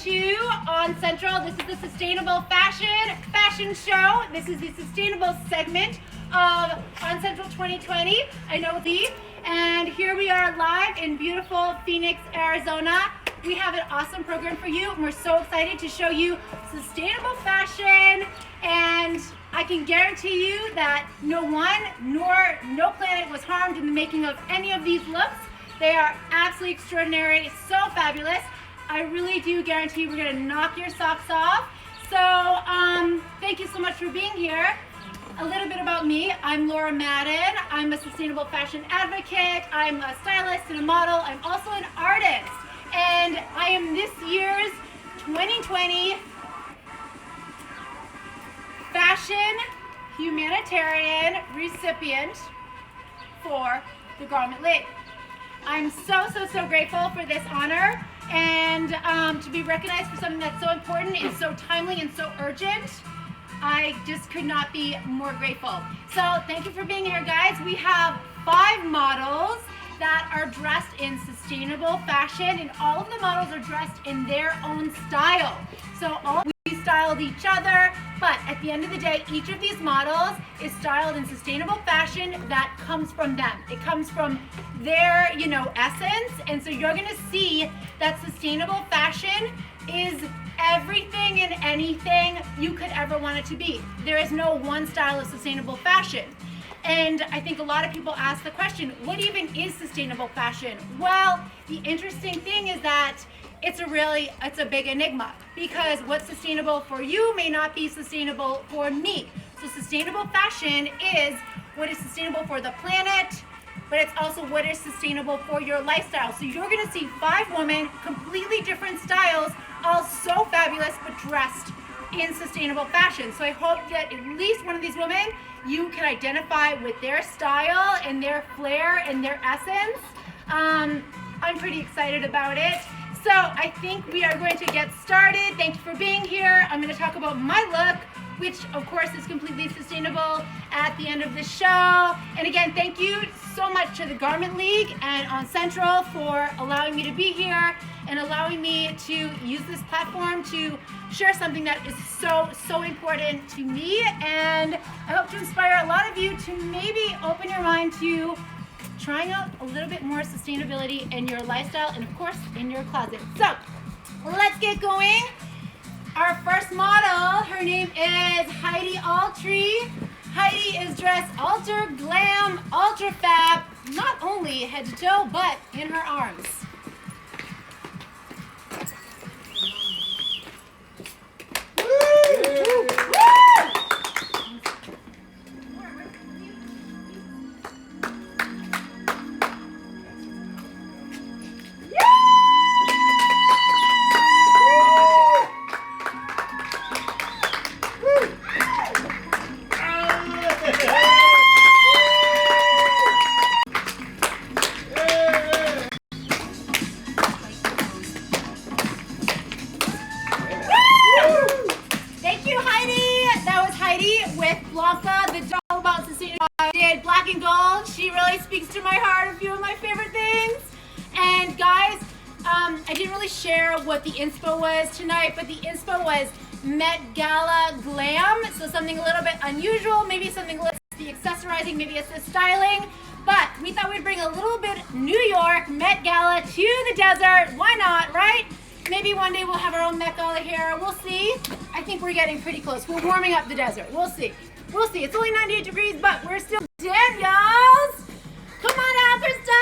to On Central. This is the Sustainable Fashion Show. This is the sustainable segment of On Central 2020. I know Lee, and here we are live in beautiful Phoenix, Arizona. We have an awesome program for you, and we're so excited to show you sustainable fashion. And I can guarantee you that no planet was harmed in the making of any of these looks. They are absolutely extraordinary, so fabulous. I really do guarantee we're gonna knock your socks off. So thank you so much for being here. A little bit about me. I'm Laura Madden. I'm a sustainable fashion advocate. I'm a stylist and a model. I'm also an artist. And I am this year's 2020 Fashion Humanitarian recipient for the Garment League. I'm so grateful for this honor and to be recognized for something that's so important and so timely and so urgent. I just could not be more grateful. So thank you for being here, guys. We have 5 models that are dressed in sustainable fashion, and all of the models are dressed in their own style. So we styled each other, but at the end of the day, each of these models is styled in sustainable fashion that comes from them. It comes from their, essence, and so you're gonna see that sustainable fashion is everything and anything you could ever want it to be. There is no one style of sustainable fashion. And I think a lot of people ask the question, what even is sustainable fashion? Well, the interesting thing is that it's a big enigma, because what's sustainable for you may not be sustainable for me. So sustainable fashion is what is sustainable for the planet, but it's also what is sustainable for your lifestyle. So you're gonna see 5 women, completely different styles, all so fabulous, but dressed in sustainable fashion. So I hope that at least one of these women, you can identify with their style and their flair and their essence. I'm pretty excited about it. So I think we are going to get started. Thank you for being here. I'm going to talk about my look, which of course is completely sustainable, at the end of the show. And again, thank you so much to the Garment League and On Central for allowing me to be here and allowing me to use this platform to share something that is so important to me. And I hope to inspire a lot of you to maybe open your mind to trying out a little bit more sustainability in your lifestyle and of course in your closet. So let's get going. Our first model, her name is Heidi Altry. Heidi is dressed ultra glam, ultra fab, not only head to toe, but in her arms. Black and gold. She really speaks to my heart, a few of my favorite things. And guys, I didn't really share what the inspo was tonight, but the inspo was Met Gala glam. So something a little bit unusual, maybe something less the accessorizing, maybe it's the styling. But we thought we'd bring a little bit New York Met Gala to the desert. Why not, right? Maybe one day we'll have our own Met Gala here. We'll see. I think we're getting pretty close. We're warming up the desert. We'll see. We'll see. It's only 98 degrees, but we're still Daniels. Come on out for style.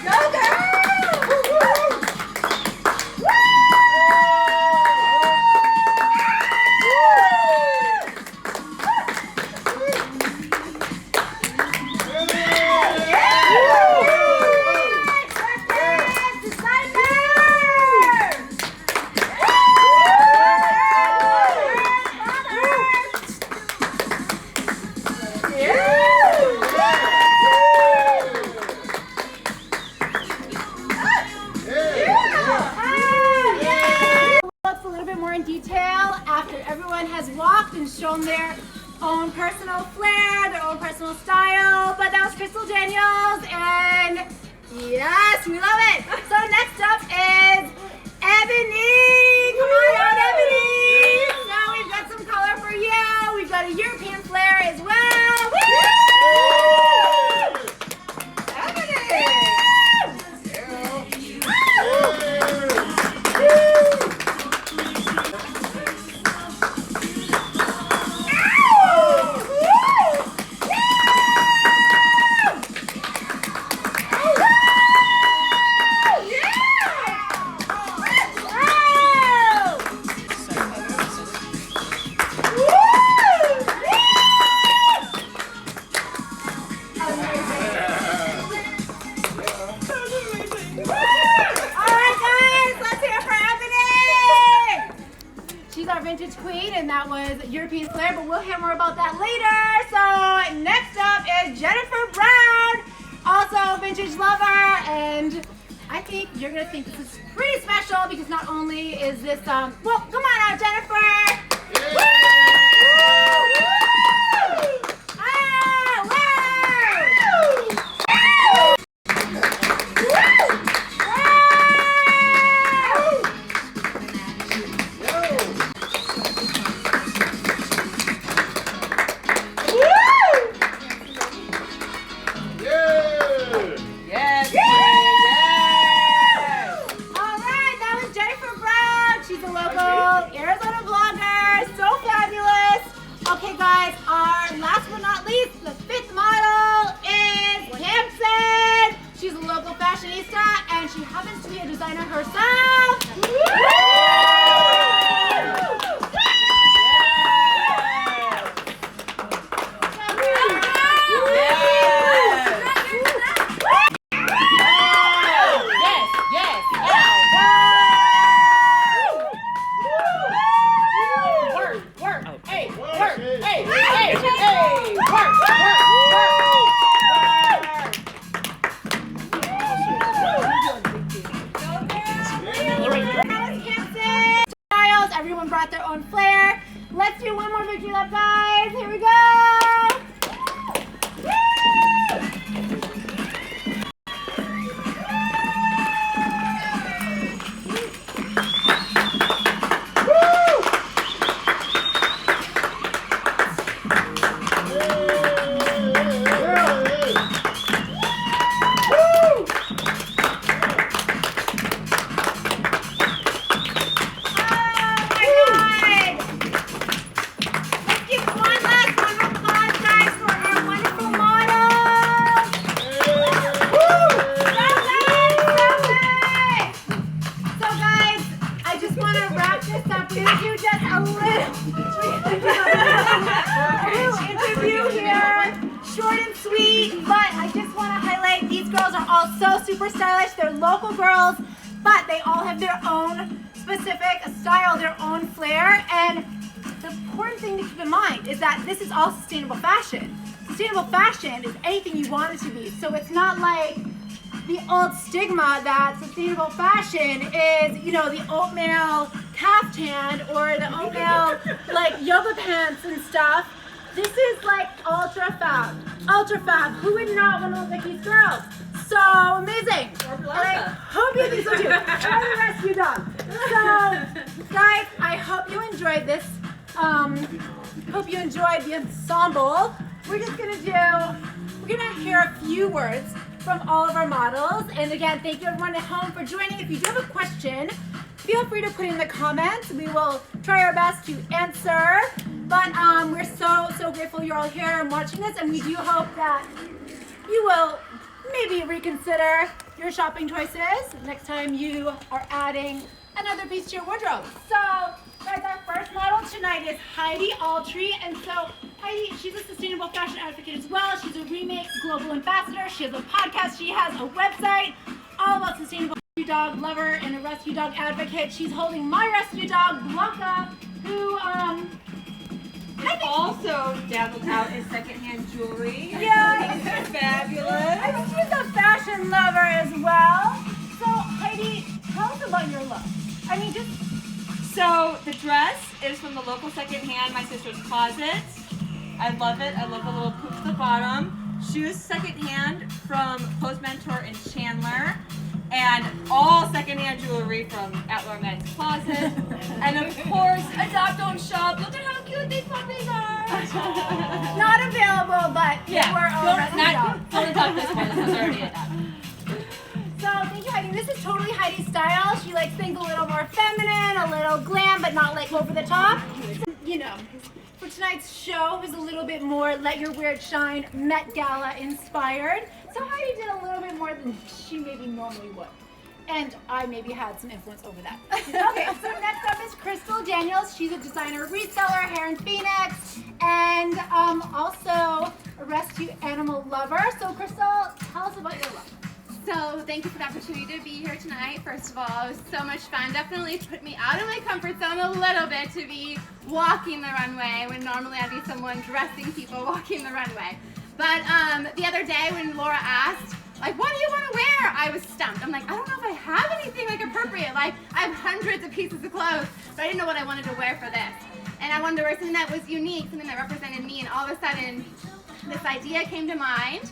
Go girl! own personal flair, their own personal style. But that was Crystal Daniels, and yes, we love it. So next up is Ebony. Come on out, Ebony. Now we've got some color for you. We've got a European flair as well. Woo! Vintage queen, and that was European flair, but we'll hear more about that later. So next up is Jennifer Brown, also vintage lover, and I think you're gonna think this is pretty special because not only is this well, come on out, Jennifer. Yeah. Woo! Everyone brought their own flair. Let's do one more victory lap, guys. Here we go. Super stylish. They're local girls, but they all have their own specific style, their own flair. And the important thing to keep in mind is that this is all sustainable fashion. Sustainable fashion is anything you want it to be. So it's not like the old stigma that sustainable fashion is, you know, the oatmeal caftan or the oatmeal like yoga pants and stuff. This is like ultra fab. Ultra fab. Who would not want to look like these girls? So amazing. And I hope you think so too. Or the rescue dog. So guys, I hope you enjoyed this. Hope you enjoyed the ensemble. We're gonna hear a few words from all of our models. And again, thank you everyone at home for joining. If you do have a question, feel free to put it in the comments. We will try our best to answer. But we're so grateful you're all here and watching this, and we do hope that you will maybe reconsider your shopping choices next time you are adding another piece to your wardrobe. So guys, our first model tonight is Heidi Altry, and so Heidi, she's a sustainable fashion advocate as well. She's a Remake Global Ambassador. She has a podcast. She has a website all about sustainable rescue dog lover and a rescue dog advocate. She's holding my rescue dog, Blanca, who also dabbled out in secondhand jewelry. Yeah, it's fabulous. I think she's a fashion lover as well. So Heidi, tell us about your look. I mean, just so the dress is from the local secondhand, my sister's closet. I love it. I love the little poop to the bottom. Shoes secondhand from Pose Mentor and Chandler. And all secondhand jewelry from Outlaw Men's Closet. And of course, Adopt Don't Shop. Look at how cute these puppies are. Not available, but we're don't adopt this one. This one's already adopted. So thank you, Heidi. This is totally Heidi's style. She likes things a little more feminine, a little glam, but not like over the top. You know, for tonight's show was a little bit more Let Your Weird Shine Met Gala inspired. So Heidi did a little bit more than she maybe normally would. And I maybe had some influence over that. Okay, so next up is Crystal Daniels. She's a designer reseller here in Phoenix and also a rescue animal lover. So Crystal, tell us about your look. So thank you for the opportunity to be here tonight. First of all, it was so much fun. Definitely put me out of my comfort zone a little bit to be walking the runway when normally I'd be someone dressing people walking the runway. But the other day when Laura asked, like, what do you want to wear? I was stumped. I'm like, I don't know if I have anything like appropriate. Like, I have hundreds of pieces of clothes, but I didn't know what I wanted to wear for this. And I wanted to wear something that was unique, something that represented me. And all of a sudden, this idea came to mind.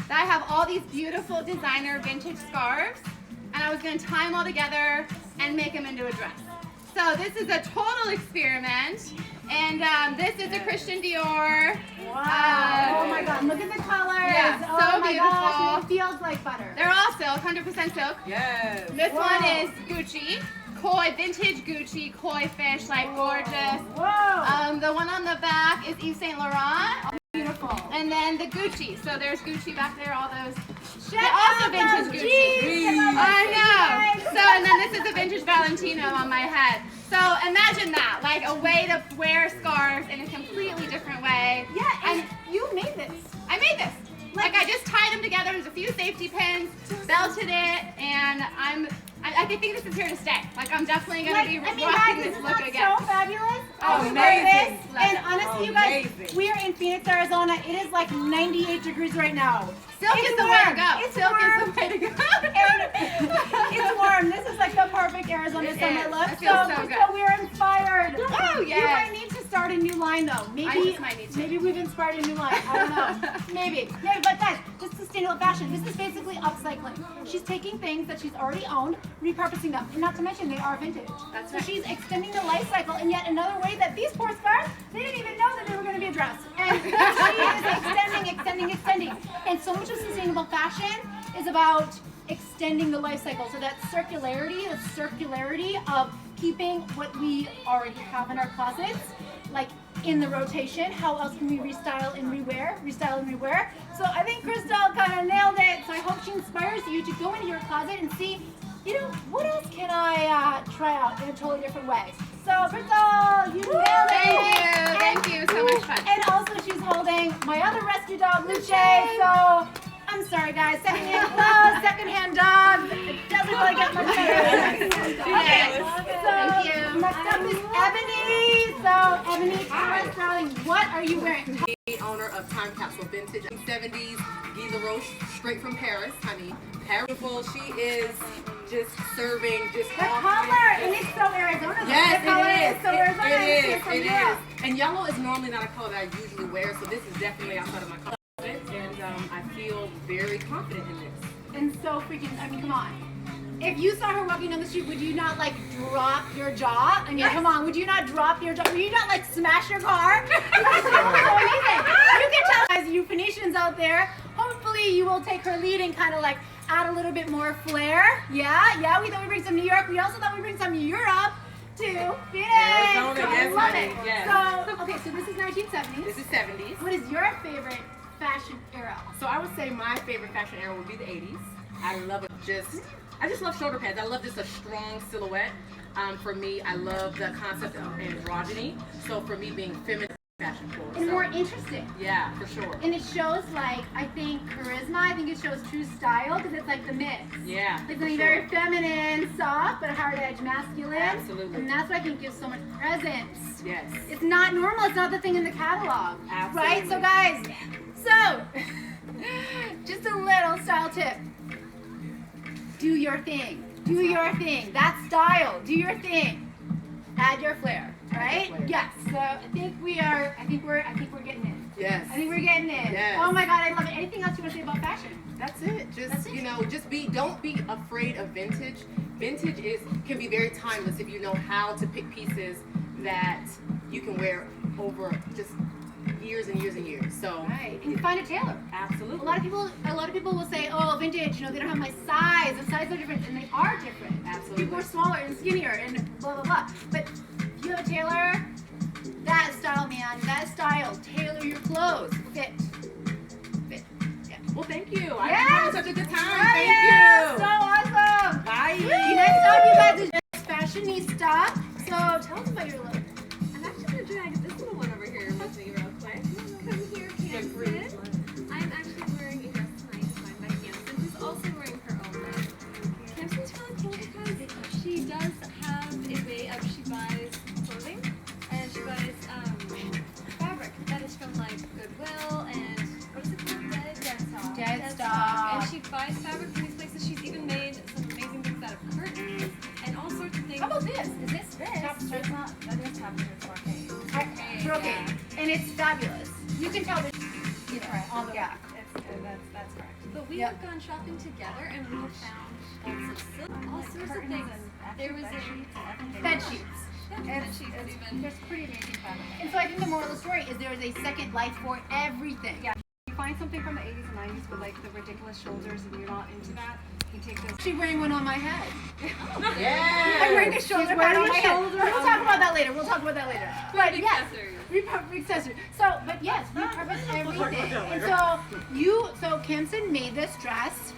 That I have all these beautiful designer vintage scarves, and I was going to tie them all together and make them into a dress. So this is a total experiment, and this is a Christian Dior. Wow! Oh my God! Look at the colors. Yeah, oh so my beautiful. Gosh, it feels like butter. They're all silk, 100% silk. Yes. This one is Gucci, koi, vintage Gucci, koi fish, like gorgeous. Whoa! The one on the back is Yves Saint Laurent. Beautiful. And then the Gucci. So there's Gucci back there, all those. Check Also out vintage those Gucci. jeans. I know. So, and then this is a vintage Valentino on my head. So imagine that, like a way to wear scarves in a completely different way. Yeah, and you made this. I made this. Like I just tied them together. There's a few safety pins, belted it, and I think this is here to stay. Like I'm definitely gonna be rocking guys, this isn't look that again. so fabulous? Oh, I love amazing. this. And honestly, you guys, we are in Phoenix, Arizona. It is like 98 degrees right now. Silk It's is the way warm. to go. It's Silk warm. is the way to go. And it's warm. This is like the perfect Arizona It summer is. look. It feels so good. So we are inspired. Oh, You yes. might need to start a new line though. Maybe I just might need to. Maybe we've inspired a new line. I don't know. Maybe. But guys, just sustainable fashion. This is basically upcycling. She's taking things that she's already owned, repurposing them. And not to mention they are vintage. That's so right. she's extending the life cycle in yet another way that these poor scarves, they didn't even know that they were going to be a dress. And she is extending. And so much of sustainable fashion is about extending the life cycle. So that circularity of keeping what we already have in our closets, like in the rotation. How else can we restyle and rewear? So I think Crystal kind of nailed it. So I hope she inspires you to go into your closet and see, you know, what else can I try out in a totally different way. So Crystal, you nailed it. Thank you, so much fun. And also she's holding my other rescue dog, Luce. So I'm sorry guys, secondhand clothes, secondhand dogs. It doesn't really get much better. Okay, so Thank you. next up is Ebony. So Ebony, darling, what are you wearing? The owner of Time Capsule Vintage 70s, Guy LaRoche, straight from Paris, honey. Beautiful. She is just serving just The color, and it's so Arizona. Yes, the color it is. so Arizona. It is. And yellow is normally not a color that I usually wear, so this is definitely outside of my closet. And I feel very confident in this. And so freaking, I mean, come on. If you saw her walking down the street, would you not like drop your jaw? I mean, come on, would you not drop your jaw? Would you not like smash your car? So amazing. You can tell, guys, you Phoenicians out there, hopefully you will take her lead and kind of like add a little bit more flair. Yeah, we thought we'd bring some New York. We also thought we'd bring some Europe to Phoenix. Arizona, So I yes, love honey, it. yes. So, okay, so this is 1970s. This is 70s. What is your favorite fashion era? So I would say my favorite fashion era would be the 80s. I love it. I just love shoulder pads. I love just a strong silhouette. For me, I love the concept of androgyny. So for me, being feminine fashion forward. And So, more interesting. yeah, for sure. And it shows like, I think charisma, I think it shows true style because it's like the mix. Yeah, Like for something sure. very feminine, soft, but hard edge masculine. Absolutely. And that's what I think gives so much presence. Yes. It's not normal, it's not the thing in the catalog. Absolutely. Right? So guys, just a little style tip. Do your thing. Do your thing. That's style. Do your thing. Add your flair. Right? Add your flair. Yes. So I think we're getting it. Yes. I think we're getting it. Yes. Oh my God, I love it. Anything else you want to say about fashion? That's it. That's it. You know, don't be afraid of vintage. Vintage can be very timeless if you know how to pick pieces that you can wear over just years and years and years. So Right. And find a tailor. absolutely. A lot of people will say, oh, vintage, you know, they don't have my size. The sizes are different, and they are different. Absolutely. People are smaller and skinnier and blah, blah, blah. But if you have a tailor, that style, man, that style, tailor your clothes. Fit. Yeah. Well, thank you. I've Yes. been having such a good time. Oh, Thank yeah, you. so awesome. Bye. Next up, you guys is fashionista. So tell us about your look. I'm actually going to drag this little one over here with me real quick. Come here, Camson. I'm actually wearing a dress tonight designed by Camson, who's also wearing her own dress. Camson's really cool because she does have a way of, she buys clothing, and she buys fabric that is from like Goodwill and what is it called? Dead Stock. And she buys fabric from these places. She's even made some amazing things out of curtains and all sorts of things. How about this? Is this? Tapestry. It's not, that is tapestry, it's brocade. Brocade. And it's fabulous. You can tell that, you know, Right, on the yeah. back. That's correct. But we Yep. have gone shopping together and we have found lots of silk, all sorts of things. There was Bed sheets. bed sheets even. There's pretty amazing fabric. And so I think the moral of the story is there is a second life for everything. Yeah. You find something from the 80s and 90s with like the ridiculous shoulders and you're not into that, you take this. She's wearing one on my head. Yeah. I'm wearing a shoulder pad wearing on a my head. shoulder We'll on talk about that later. We'll talk about that later. But yes, accessories. repurpose accessories. So, but yes, repurpose everything. And so Kimson made this dress.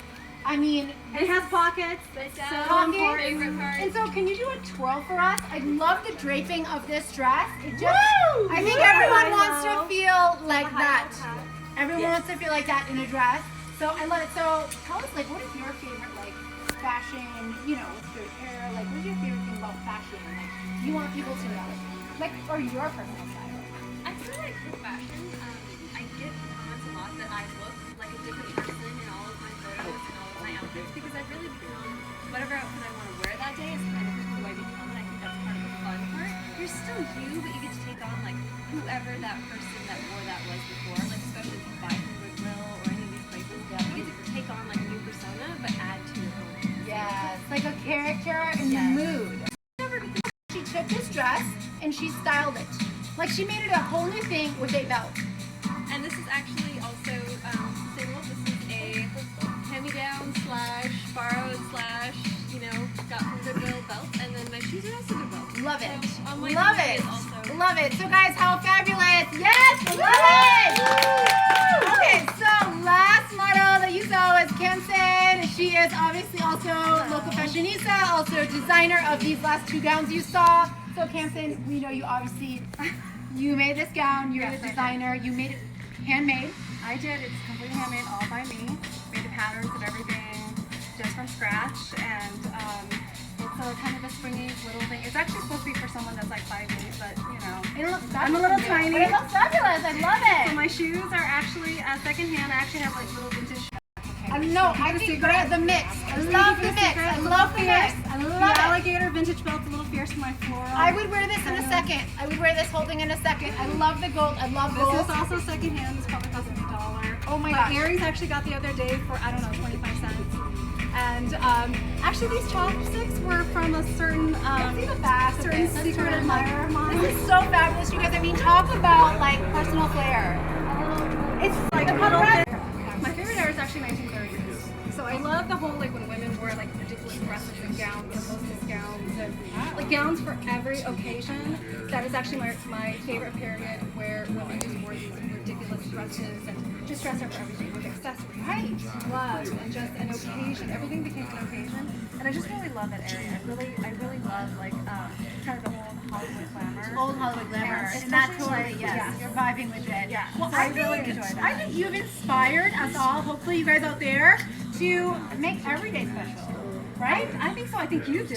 I mean, And it has pockets. It's Pockets. my favorite part. and so can you do a twirl for us? I love the draping of this dress. It just, Woo! I think Woo! everyone I wants know. to feel like The that. highlight hat. Everyone wants to feel like that in a dress. So I love it. So tell us, like, what is your favorite, like, fashion, you know, with your hair? Like, what's your favorite thing about fashion? Like, you want people to know, like, or your personal style? I feel like with fashion, I get comments a lot that I look like a different person in all of my photos and all of my outfits because I really become whatever outfit I want to wear that day is kind of who I become, and I think that's part of the fun part. You're still you, but you get to take on like whoever that person that wore that was before. Like especially if you buy from Goodwill or any of these places, you get to take on like a new persona, but add to your own. Yes, like a character and the Yes. mood. She took this dress and she styled it. Like, she made it a whole new thing with a belt. And this is actually also sustainable. This is a hand-me-down / borrowed / you know, got from Goodwill belt. And then my shoes are also Goodwill. Love it. So, on my Love feet it. is also- Love it. So, guys, how fabulous. Yes, love it. Okay, so last model that you saw was Kimson. She is obviously also local fashionista, also designer of these last two gowns you saw. So, Kimson, we know you obviously, you made this gown. You're Yes, the I designer. You made it handmade. I did. It's completely handmade, all by me. Made the patterns of everything just from scratch, and it's a kind of a springy little thing. It's actually supposed to be for someone that's like 5'8", but you know. It looks fabulous. I'm a little tiny. But it looks fabulous. I love it. So my shoes are actually secondhand. I actually have like little vintage. I know. I think the mix. I love the mix. I love the mix. I The love it. alligator vintage belt's a little fierce for my floral. I would wear this in a second. I would wear this whole thing in a second. I love the gold. I love This gold. is also secondhand. This probably cost $1. Oh my My gosh. earrings actually got the other day for, I don't know, 25 cents. And actually these chopsticks were from a certain See the back of certain this. Let's secret turn it admirer of mine. This is so fabulous, you guys. I mean, talk about like personal flair. It's like a The little color- bit. My favorite era is actually 1930s. So I love the whole like when women wore like ridiculous dresses and gowns and hostess gowns and like gowns for every occasion. That is actually my favorite period where women just wore these ridiculous dresses and just dress up for everything with accessories, Right. gloves, and just an occasion. Everything became an occasion, and I just really love that area. I really love like kind of the whole Hollywood glamour. Old Hollywood glamour. Yeah, And that's especially, totally, like, yes. yeah. You're vibing with it. Yeah. Well, So I really enjoy that. I think you've inspired us all, hopefully you guys out there, to make every day special. Right? I think so. I think you do.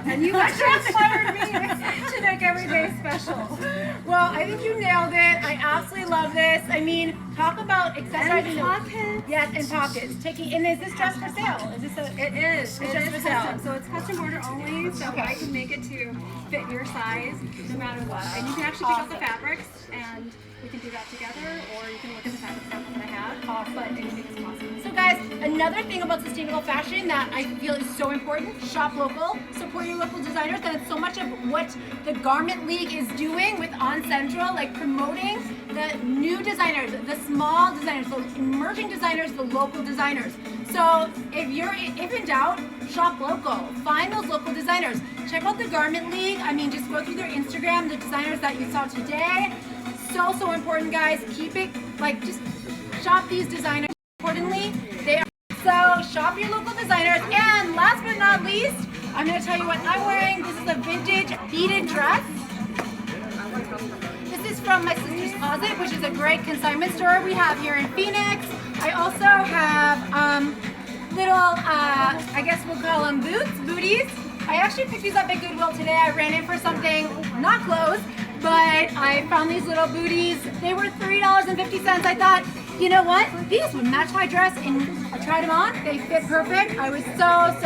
And you actually inspired me to make every day special. Well, I think you nailed it. I absolutely love this. I mean, Talk about accessorizing. pockets. Yes, and pockets. And is this dress for sale? Is this a? It is. It's It just is for sale. custom. So it's custom order only. So Okay. I can make it to fit your size no matter what. And you can actually pick out the fabrics and we can do that together, or you can look at the fabric samples that I have. But anything is possible. So guys, another thing about sustainable fashion that I feel is so important, shop local, support your local designers, and it's so much of what the Garment League is doing with On Central, like promoting the new designers, the small designers, the emerging designers, the local designers. So if in doubt, shop local, find those local designers. Check out the Garment League. I mean, just go through their Instagram, the designers that you saw today. So important, guys. Keep it, just shop these designers. Importantly, so shop your local designers. And last but not least, I'm going to tell you what I'm wearing. This is a vintage beaded dress. This is from my sister's closet, which is a great consignment store we have here in Phoenix. I also have little, I guess we'll call them booties. I actually picked these up at Goodwill today. I ran in for something, not clothes, but I found these little booties. They were $3.50. I thought, you know what? These would match my dress, and I tried them on. They fit perfect. I was so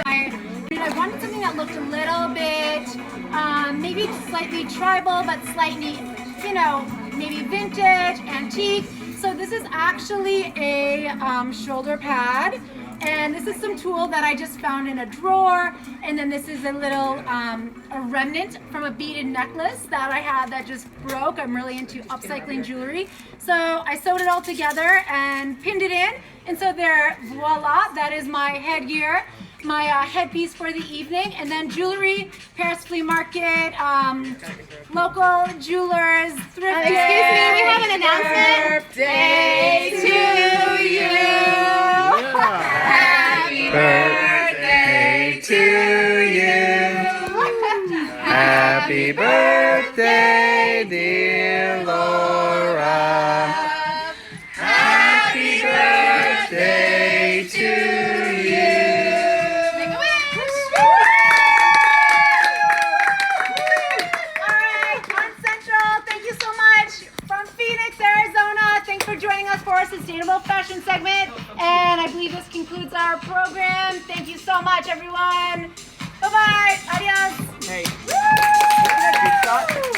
I wanted something that looked a little bit, maybe slightly tribal, but slightly, maybe vintage, antique. So this is actually a shoulder pad. And this is some tool that I just found in a drawer. And then this is a little a remnant from a beaded necklace that I had that just broke. I'm really into upcycling jewelry. So I sewed it all together and pinned it in. And so there, voila, that is my headgear, my headpiece for the evening. And then jewelry, Paris Flea Market, local jewelers, thrift. Excuse me, we have an announcement. Birthday to you. Happy birthday to you. Happy birthday, dear Laura. Happy birthday to you. Make a wish. All right, On Central, thank you so much. From Phoenix, Arizona, thanks for joining us for our sustainable fashion segment. And I believe this concludes our program. Thank you so much, everyone. Bye-bye. Adios. Hey. Woo!